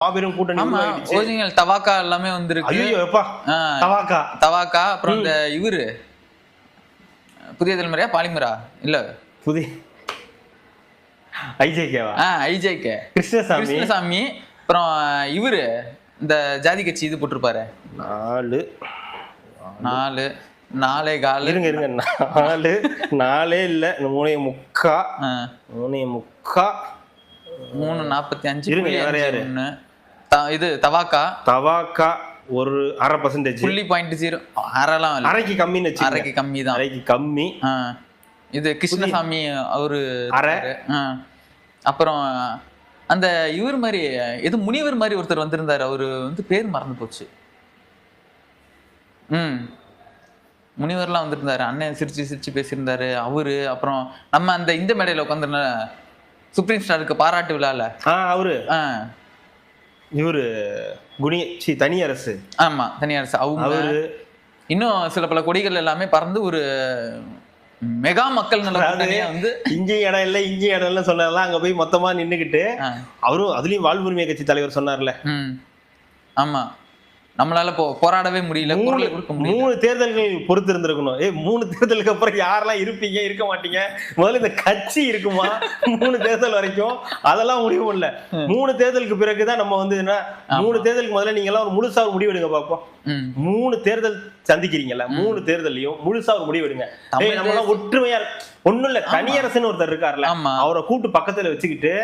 மாபெரும் கூட்டணி உருவாயிடுச்சு. ஒரிஜினல் தவாக்கா எல்லாமே வந்திருக்கு. ஐயோ எப்பா தவாக்கா அப்புறம் இந்த இவரு புதிய தலைமுறையா பாலிமரா இல்ல புதிய ஐஜேகேவா ஐஜேகே கிருஷ்ணசாமி அப்புறம் இவரு இந்த ஜாதி கட்சி இது போட்டிருப்பாரு 4 கால் இருங்க 4 இல்ல 3.45 3.45 இருங்க வேற யாரு இது தவாக்கா ஒரு 0.5% 0.0 அரைக்கு கம்மின்னு வச்சு அரைக்கு கம்மி தான் அரைக்கு கம்மி. இது கிருஷ்ணசாமி அவரு அப்புறம் அந்த இவர் மாதிரி எது முனிவர் மாதிரி ஒருத்தர் வந்திருந்தாரு, அவரு வந்து பேர் மறந்து போச்சு. முனிவர்லாம் வந்திருந்தாரு, அண்ணன் சிரிச்சு பேசியிருந்தாரு அவரு. அப்புறம் நம்ம அந்த இந்த மேடையில உட்காந்துருந்த சுப்ரீம் ஸ்டாருக்கு பாராட்டு விழால அவரு இவரு தனியரசு. ஆமா தனியரசு அவங்க இன்னும் சில பல கொடிகள் எல்லாமே பறந்து ஒரு மெகா மக்கள் வந்து இங்கேயும் இடம் இல்ல சொன்னதெல்லாம் அங்க போய் மொத்தமா நின்னுகிட்டு அவரும் அதுலயும் வாழ்வுரிமை கட்சி தலைவர் சொன்னார்ல. ஆமா நம்மளால போராடவே முடியல. 3 தேர்தல்கள் பொறுத்து இருந்திருக்கணும். 3 தேர்தலுக்கு அப்புறம் யாரெல்லாம் இருப்பீங்க இருக்க மாட்டீங்க, முதல்ல இந்த கட்சி இருக்குமா 3 தேர்தல் வரைக்கும் அதெல்லாம் முடிவும் இல்ல. 3 தேர்தலுக்கு பிறகுதான் நம்ம வந்து என்ன 3 தேர்தலுக்கு முதல்ல நீங்க எல்லாம் ஒரு முழுசா ஒரு முடிவு எடுங்க பாப்போம். 3 தேர்தல் சந்திக்கிறீங்கல்ல, 3 தேர்தலையும் முழுசா ஒரு முடிவு எடுங்க. நம்ம எல்லாம் ஒற்றுமையா ஒண்ணும் இல்ல, தனியரசுன்னு ஒருத்தர் இருக்காருல்ல, அவரை கூட்டு பக்கத்துல வச்சுக்கிட்டு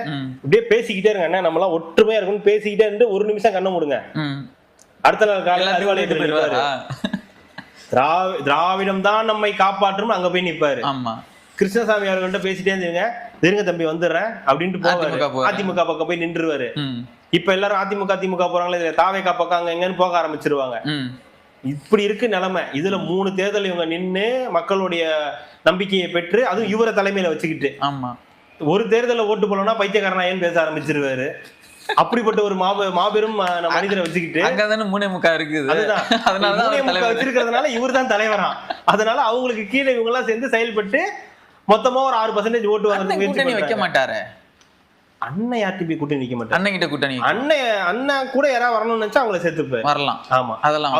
இப்படியே பேசிக்கிட்டே இருங்க. என்ன நம்ம எல்லாம் ஒற்றுமையா இருக்குன்னு பேசிக்கிட்டே இருந்து 1 நிமிஷம் கண்ண மூடுங்க. அடுத்த நாள் காலையில அறிவாலயத்துக்கு திராவிடம் தான் நம்மை காப்பாற்றும் அங்க போய் நிப்பாரு. கிருஷ்ணசாமி அவர்கள்ட்ட பேசிட்டே இருங்க தம்பி வந்துடுறேன் அப்படின்ட்டு போவாரு. அதிமுக பக்கம் போய் நின்றுவாரு. இப்ப எல்லாரும் அதிமுக போறாங்களே, தாவேகா பக்கம் அங்க எங்கன்னு போக ஆரம்பிச்சிருவாங்க. இப்படி இருக்கு நிலைமை. இதுல 3 தேர்தல் இவங்க நின்று மக்களுடைய நம்பிக்கையை பெற்று, அதுவும் இவரை தலைமையில வச்சுக்கிட்டு ஒரு தேர்தல ஓட்டு போலன்னா பைத்தியக்காரனா ஏன்னு பேச ஆரம்பிச்சிருவாரு. அப்படிப்பட்ட ஒரு மாபெரும் மனிதரை வச்சுக்கிட்டு அங்கதானே 3.25 இருக்குது. அதனால வச்சிருக்கிறதுனால இவர் தான் தலைவரா. அதனால அவங்களுக்கு கீழே இவங்க எல்லாம் சேர்ந்து செயல்பட்டு மொத்தமா ஒரு 6% ஓட்டு வாங்க வைக்க மாட்டாரு. அண்ணன் யார்கிட்ட போய் கூட்டணி நிக்க மாட்டாரு. அண்ணன் கிட்ட கூட்டணி அண்ணன் கூட யாராவது வரணும்னு நினைச்சா அவங்கள சேர்த்துப்பாரு. வரலாம். ஆமா அதெல்லாம்